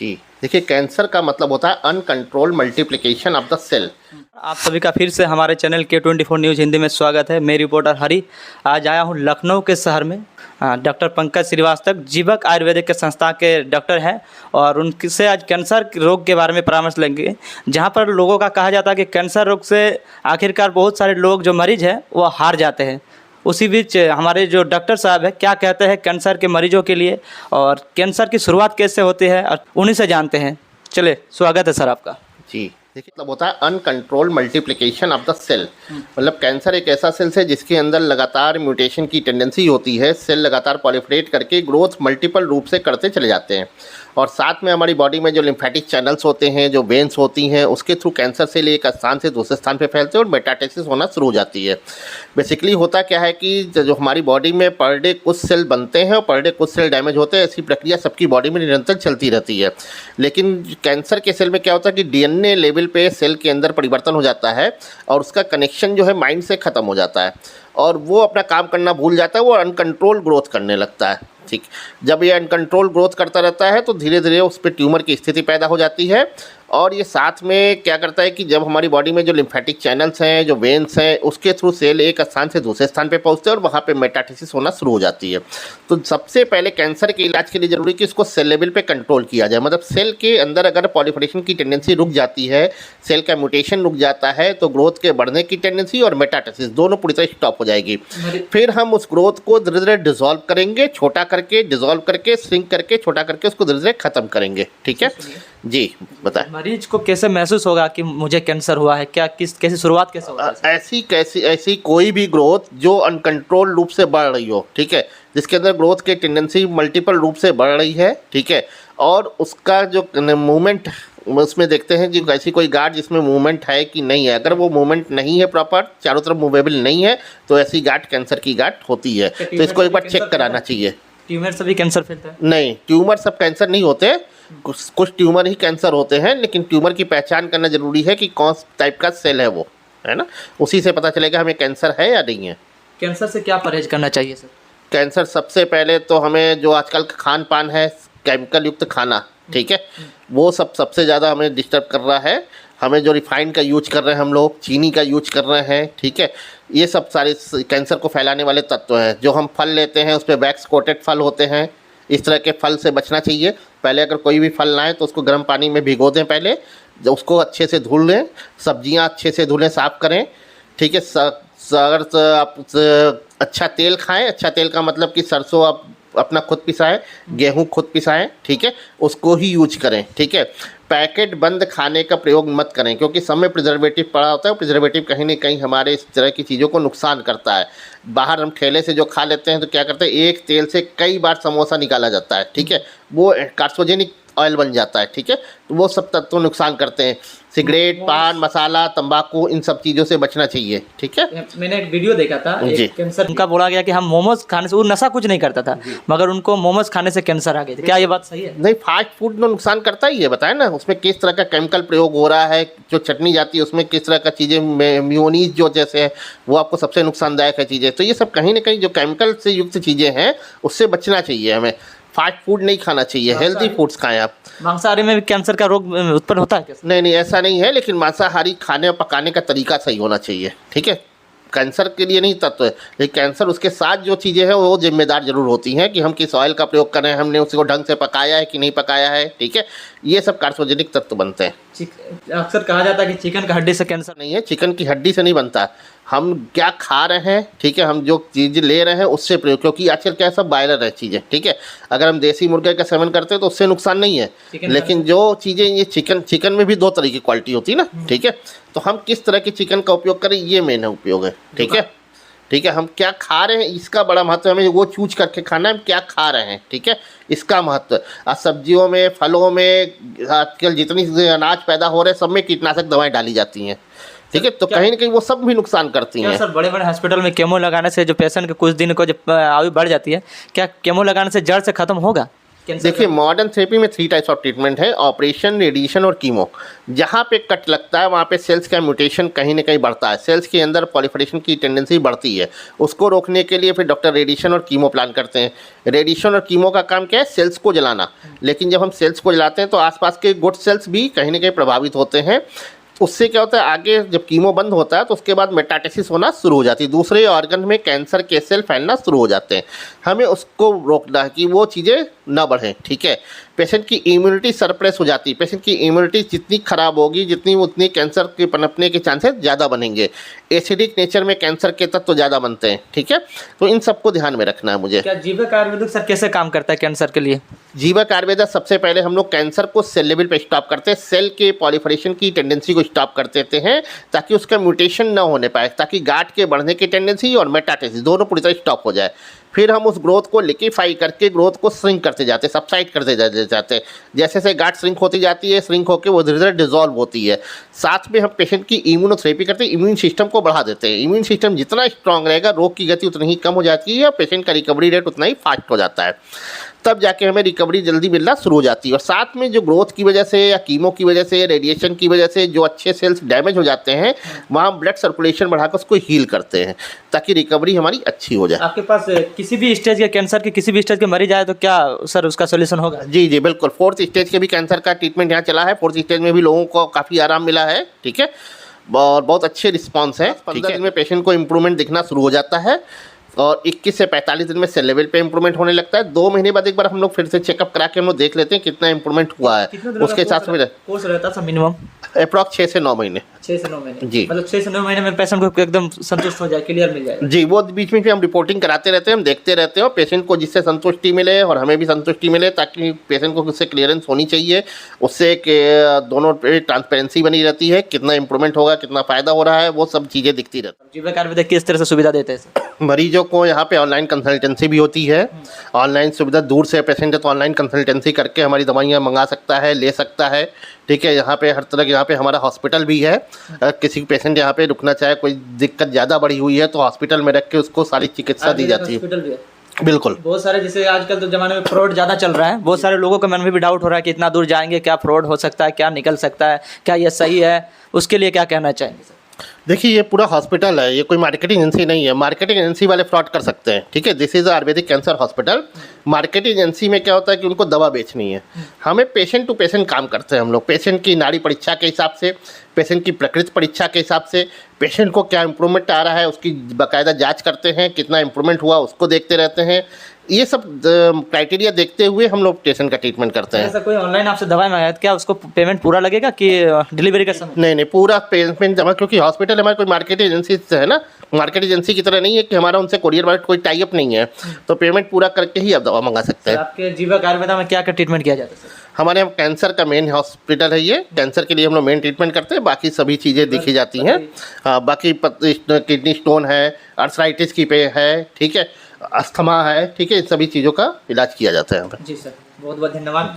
जी, देखिए कैंसर का मतलब होता है uncontrolled multiplication of the cell. आप सभी का फिर से हमारे चैनल K24 न्यूज़ हिंदी में स्वागत है। मैं रिपोर्टर हरी आज आया हूँ लखनऊ के शहर में। डॉक्टर पंकज श्रीवास्तव जीवक आयुर्वेदिक के संस्था के डॉक्टर हैं और उनसे आज कैंसर रोग के बारे में परामर्श लेंगे, जहाँ पर लोगों का कहा जाता है कि कैंसर रोग से आखिरकार बहुत सारे लोग जो मरीज हैं वो हार जाते हैं। उसी बीच हमारे जो डॉक्टर साहब हैं क्या कहते हैं कैंसर के मरीजों के लिए और कैंसर की शुरुआत कैसे होती है और उन्हीं से जानते हैं। चलिए, स्वागत है सर आपका। जी, देखिए मतलब होता है uncontrolled multiplication of the cell. मतलब कैंसर एक ऐसा सेल्स है जिसके अंदर लगातार म्यूटेशन की टेंडेंसी होती है। सेल लगातार पॉलिफरेट करके ग्रोथ मल्टीपल रूप से करते चले जाते हैं और साथ में हमारी बॉडी में जो लिम्फेटिक चैनल्स होते हैं, जो वेन्स होती हैं, उसके थ्रू कैंसर सेल एक स्थान से दूसरे स्थान पे फैलते हैं और मेटास्टेसिस होना शुरू हो जाती है। बेसिकली होता क्या है कि जो हमारी बॉडी में पर डे कुछ सेल बनते हैं और पर डे कुछ सेल डैमेज होते हैं। ऐसी प्रक्रिया सबकी बॉडी में निरंतर चलती रहती है। लेकिन कैंसर के सेल में क्या होता है कि डीएनए लेवल पे सेल के अंदर परिवर्तन हो जाता है और उसका कनेक्शन जो है माइंड से ख़त्म हो जाता है और वो अपना काम करना भूल जाता है। वो अनकंट्रोल ग्रोथ करने लगता है। ठीक, जब ये अनकंट्रोल ग्रोथ करता रहता है तो धीरे धीरे उस पर ट्यूमर की स्थिति पैदा हो जाती है। और ये साथ में क्या करता है कि जब हमारी बॉडी में जो लिम्फेटिक चैनल्स हैं, जो वेन्स हैं, उसके थ्रू सेल एक स्थान से दूसरे स्थान पे पहुंचते हैं और वहाँ पे मेटास्टेसिस होना शुरू हो जाती है। तो सबसे पहले कैंसर के इलाज के लिए ज़रूरी है कि इसको सेल लेवल पे कंट्रोल किया जाए। मतलब सेल के अंदर अगर पॉलिफरेशन की टेंडेंसी रुक जाती है, सेल का म्यूटेशन रुक जाता है, तो ग्रोथ के बढ़ने की टेंडेंसी और मेटास्टेसिस दोनों पूरी तरह स्टॉप हो जाएगी। फिर हम उस ग्रोथ को धीरे धीरे डिजॉल्व करेंगे, छोटा करके डिजॉल्व करके श्रिंक करके छोटा करके उसको धीरे धीरे खत्म करेंगे। ठीक है जी, बताएं मरीज को कैसे महसूस होगा कि मुझे कैंसर हुआ है, क्या कैसी शुरुआत कैसे होगा? ऐसी कोई भी ग्रोथ जो अनकंट्रोल रूप से बढ़ रही हो, ठीक है, जिसके अंदर ग्रोथ की टेंडेंसी मल्टीपल रूप से बढ़ रही है, ठीक है, और उसका जो मूवमेंट उसमें देखते हैं कि ऐसी कोई गार्ड जिसमें मूवमेंट है कि नहीं है। अगर वो मूवमेंट नहीं है, प्रॉपर चारों तरफ मूवेबल नहीं है, तो ऐसी गार्ड कैंसर की गार्ड होती है। तो इसको एक बार चेक कराना चाहिए। ट्यूमर से भी कैंसर फैलता है? नहीं, ट्यूमर सब कैंसर नहीं होते, कुछ ट्यूमर ही कैंसर होते हैं। लेकिन ट्यूमर की पहचान करना जरूरी है कि कौन टाइप का सेल है वो, है ना, उसी से पता चलेगा हमें कैंसर है या नहीं है। कैंसर से क्या परहेज करना चाहिए सर? कैंसर सबसे पहले तो हमें जो आजकल का खान पान है, केमिकल युक्त खाना, ठीक है, वो सबसे ज़्यादा हमें डिस्टर्ब कर रहा है। हमें जो रिफाइंड का यूज कर रहे हैं हम लोग, चीनी का यूज कर रहे हैं, ठीक है, ये सब सारे कैंसर को फैलाने वाले तत्व हैं। जो हम फल लेते हैं उस पर वैक्स कोटेड फल होते हैं, इस तरह के फल से बचना चाहिए। पहले अगर कोई भी फल लाएँ तो उसको गर्म पानी में भिगो दें, पहले जब उसको अच्छे से धुल लें, सब्जियां अच्छे से धुलें, साफ़ करें, ठीक है। अगर आप अच्छा तेल खाएं, अच्छा तेल का मतलब कि सरसों आप अपना खुद पिसाएं, गेहूं खुद पिसाएं, ठीक है, उसको ही यूज करें, ठीक है। पैकेट बंद खाने का प्रयोग मत करें क्योंकि सब में प्रिजर्वेटिव पड़ा होता है। प्रिजर्वेटिव कहीं ना कहीं हमारे इस तरह की चीज़ों को नुकसान करता है। बाहर हम ठेले से जो खा लेते हैं तो क्या करते हैं, एक तेल से कई बार समोसा निकाला जाता है, ठीक है, वो कार्सिनोजेनिक ऑयल बन जाता है, ठीक है, तो वो सब तत्व नुकसान करते हैं। सिगरेट, पान मसाला, तंबाकू, इन सब चीज़ों से बचना चाहिए, ठीक है। मैंने एक वीडियो देखा था, एक कैंसर उनका बोला गया कि हम मोमोज खाने से, वो नशा कुछ नहीं करता था मगर उनको मोमोज खाने से कैंसर आ गया था। क्या ये बात सही है? नहीं, फास्ट फूड तो नुकसान करता ही है, बताए ना, उसमें किस तरह का केमिकल प्रयोग हो रहा है, जो चटनी जाती है उसमें किस तरह का चीज़ें, मेयोनीज जो जैसे है वो आपको सबसे नुकसानदायक है चीज़ें। तो ये सब कहीं ना कहीं जो केमिकल से युक्त चीज़ें हैं उससे बचना चाहिए हमें। फास्ट फूड नहीं खाना चाहिए, हेल्दी फूड्स खाएं आप। मांसाहारी में भी कैंसर का रोग उत्पन्न होता है क्या? नहीं, ऐसा नहीं है, लेकिन मांसाहारी खाने और पकाने का तरीका सही होना चाहिए, ठीक है। कैंसर के लिए नहीं तत्व है, लेकिन कैंसर उसके साथ जो चीज़ें हैं वो जिम्मेदार जरूर होती हैं कि हम किस ऑयल का प्रयोग कर रहे हैं, हमने उसको ढंग से पकाया है कि नहीं पकाया है, ठीक है, ये सब कार्सिनोजेनिक तत्व बनते हैं। अक्सर कहा जाता है कि चिकन की हड्डी से कैंसर नहीं है, चिकन की हड्डी से नहीं बनता। हम क्या खा रहे हैं, ठीक है, हम जो चीज़ ले रहे हैं उससे प्रयोग, क्योंकि आजकल क्या सब बॉयलर है चीज़ें, ठीक है। अगर हम देसी मुर्गे का सेवन करते हैं तो उससे नुकसान नहीं है, लेकिन जो चीज़ें ये चिकन में भी दो तरह की क्वालिटी होती है ना, ठीक है, तो हम किस तरह की चिकन का उपयोग करें ये मेन उपयोग है, ठीक है, ठीक है। हम क्या खा रहे हैं इसका बड़ा महत्व है, हमें वो चूज करके खाना है हम क्या खा रहे हैं, ठीक है, इसका महत्व। आज सब्जियों में, फलों में, आजकल जितनी अनाज पैदा हो रहे हैं सब में कीटनाशक दवाएं डाली जाती हैं, ठीक है, तो कहीं ना कहीं वो सब भी नुकसान करती हैं। सर, बड़े बड़े हॉस्पिटल में केमो लगाने से जो पेशेंट के कुछ दिन को जब आयु बढ़ जाती है, क्या केमो लगाने से जड़ से खत्म होगा? कैंसर देखिए का? मॉडर्न थेरेपी में 3 टाइप्स ऑफ ट्रीटमेंट है, ऑपरेशन, रेडिएशन और कीमो। जहाँ पे कट लगता है वहाँ पे सेल्स का म्यूटेशन कहीं ना कहीं बढ़ता है, सेल्स के अंदर पॉलिफरेशन की टेंडेंसी बढ़ती है। उसको रोकने के लिए फिर डॉक्टर रेडिएशन और कीमो प्लान करते हैं। रेडिएशन और कीमो का काम क्या है? सेल्स को जलाना। लेकिन जब हम सेल्स को जलाते हैं तो आसपास के गुड सेल्स भी कहीं ना कहीं प्रभावित होते हैं। उससे क्या होता है, आगे जब कीमो बंद होता है तो उसके बाद मेटास्टेसिस होना शुरू हो जाती है, दूसरे ऑर्गन में कैंसर के सेल फैलना शुरू हो जाते हैं। हमें उसको रोकना है कि वो चीज़ें ना बढ़ें, ठीक है। पेशेंट की इम्यूनिटी सरप्रेस हो जाती है, पेशेंट की इम्यूनिटी जितनी खराब होगी जितनी उतनी कैंसर के पनपने के चांसेस ज़्यादा बनेंगे। एसिडिक नेचर में कैंसर के तत्व ज़्यादा बनते हैं, ठीक है। तो इन सबको ध्यान में रखना है मुझे। क्या जीवक आयुर्वेदिक सर कैसे काम करता है कैंसर के लिए? जीवक आयुर्वेदा सबसे पहले हम लोग कैंसर को सेल लेवल पे स्टॉप करते हैं, सेल के पॉलिफरेशन की टेंडेंसी को स्टॉप कर देते हैं ताकि उसका म्यूटेशन ना होने पाए, ताकि गांठ के बढ़ने की टेंडेंसी और मेटास्टेसिस दोनों पूरी तरह स्टॉप हो जाए। फिर हम उस ग्रोथ को लिक्विफाई करके ग्रोथ को श्रिंक करते जाते हैं, सबसाइड करते जाते हैं। जैसे जैसे गांठ श्रिंक होती जाती है, श्रिंक होकर वो धीरे धीरे डिजॉल्व होती है। साथ में हम पेशेंट की इम्यूनोथेरेपी करते हैं, इम्यून सिस्टम को बढ़ा देते हैं। इम्यून सिस्टम जितना स्ट्रांग रहेगा रोग की गति उतनी ही कम हो जाती है और पेशेंट का रिकवरी रेट उतना ही फास्ट हो जाता है। तब जाके हमें रिकवरी जल्दी मिलना शुरू हो जाती है। और साथ में जो ग्रोथ की वजह से या कीमो की वजह से, रेडिएशन की वजह से जो अच्छे सेल्स डैमेज हो जाते हैं वहाँ ब्लड सर्कुलेशन बढ़ाकर उसको हील करते हैं ताकि रिकवरी हमारी अच्छी हो जाए। आपके पास किसी भी स्टेज के कैंसर के किसी भी स्टेज के मरीज आए तो क्या सर उसका सोल्यूशन होगा? जी जी बिल्कुल, 4th स्टेज के भी कैंसर का ट्रीटमेंट यहाँ चला है। 4th स्टेज में भी लोगों को काफ़ी आराम मिला है, ठीक है, और बहुत अच्छे रिस्पॉन्स है। 15 दिन में पेशेंट को इम्प्रूवमेंट दिखना शुरू हो जाता है और 21 से 45 दिन में सेल लेवल पे इम्प्रूवमेंट होने लगता है। 2 महीने बाद एक बार हम लोग फिर से चेकअप करा के हम लोग देख लेते हैं कितना इम्प्रूवमेंट हुआ है, उसके हिसाब से कोर्स रहता है मिनिमम अप्रॉक्स 6 से 9 महीने। 6 से 9 महीने जी। मतलब 6 से 9 महीने में पेशेंट को एकदम संतुष्ट हो जाए, क्लियर मिल जाए। जी, वो बीच में हम रिपोर्टिंग कराते रहते हैं, हम देखते रहते हैं और पेशेंट को जिससे संतुष्टि मिले और हमें भी संतुष्टि मिले, ताकि पेशेंट को उससे क्लियरेंस होनी चाहिए। उससे दोनों पे ट्रांसपेरेंसी बनी रहती है, कितना इंप्रूवमेंट होगा, कितना फ़ायदा हो रहा है, वो सब चीज़ें दिखती रहती हैं। जीवक आयुर्वेदिक किस तरह से सुविधा देते हैं सर? मरीजों को यहाँ पे ऑनलाइन कंसल्टेंसी भी होती है। ऑनलाइन सुविधा, दूर से पेशेंट है तो ऑनलाइन कंसल्टेंसी करके हमारी दवाइयाँ मंगा सकता है, ले सकता है, ठीक है। यहाँ पे हर तरह के, यहाँ पे हमारा हॉस्पिटल भी है। किसी पेशेंट यहाँ पे रुकना चाहे, कोई दिक्कत ज़्यादा बड़ी हुई है तो हॉस्पिटल में रख के उसको सारी चिकित्सा दी जाती है। हॉस्पिटल भी है? बिल्कुल। बहुत सारे, जैसे आजकल तो जमाने में फ्रॉड ज़्यादा चल रहा है, बहुत सारे लोगों के मन में भी डाउट हो रहा है कि इतना दूर जाएंगे क्या फ्रॉड हो सकता है, क्या निकल सकता है, क्या ये सही है? उसके लिए क्या कहना चाहेंगे सर? देखिए ये पूरा हॉस्पिटल है, ये कोई मार्केटिंग एजेंसी नहीं है। मार्केटिंग एजेंसी वाले फ्रॉड कर सकते हैं, ठीक है। This is Ayurvedic cancer hospital. Marketing agency में क्या होता है कि उनको दवा बेचनी है, हमें पेशेंट टू पेशेंट काम करते हैं हम लोग। पेशेंट की नाड़ी परीक्षा के हिसाब से, पेशेंट की प्रकृति परीक्षा के हिसाब से, पेशेंट को क्या इम्प्रूवमेंट आ रहा है उसकी बाकायदा जांच करते हैं, कितना इम्प्रूवमेंट हुआ उसको देखते रहते हैं। ये सब क्राइटेरिया देखते हुए हम लोग पेशेंट का ट्रीटमेंट करते हैं। ऐसा कोई ऑनलाइन आपसे दवाई मंगाया तो क्या उसको पेमेंट पूरा लगेगा कि डिलीवरी का समय? नहीं नहीं, पूरा पेमेंट जमा, क्योंकि हॉस्पिटल हमारी कोई मार्केट एजेंसी से है ना, मार्केट एजेंसी की तरह नहीं है कि हमारा उनसे कोरियर वाला कोई टाई अप नहीं है, तो पेमेंट पूरा करके ही आप दवा मंगा सकते हैं। आपके जीवक आयुर्वेदा में क्या क्या ट्रीटमेंट किया जाता है सर? हमारे यहाँ कैंसर का मेन हॉस्पिटल है, ये कैंसर के लिए हम लोग मेन ट्रीटमेंट करते हैं, बाकी सभी चीज़ें देखी जाती हैं। हाँ, बाकी किडनी स्टोन है, आर्थराइटिस की पे है, ठीक है, अस्थमा है, ठीक है, इन सभी चीज़ों का इलाज किया जाता है यहाँ पे। जी सर, बहुत बहुत धन्यवाद।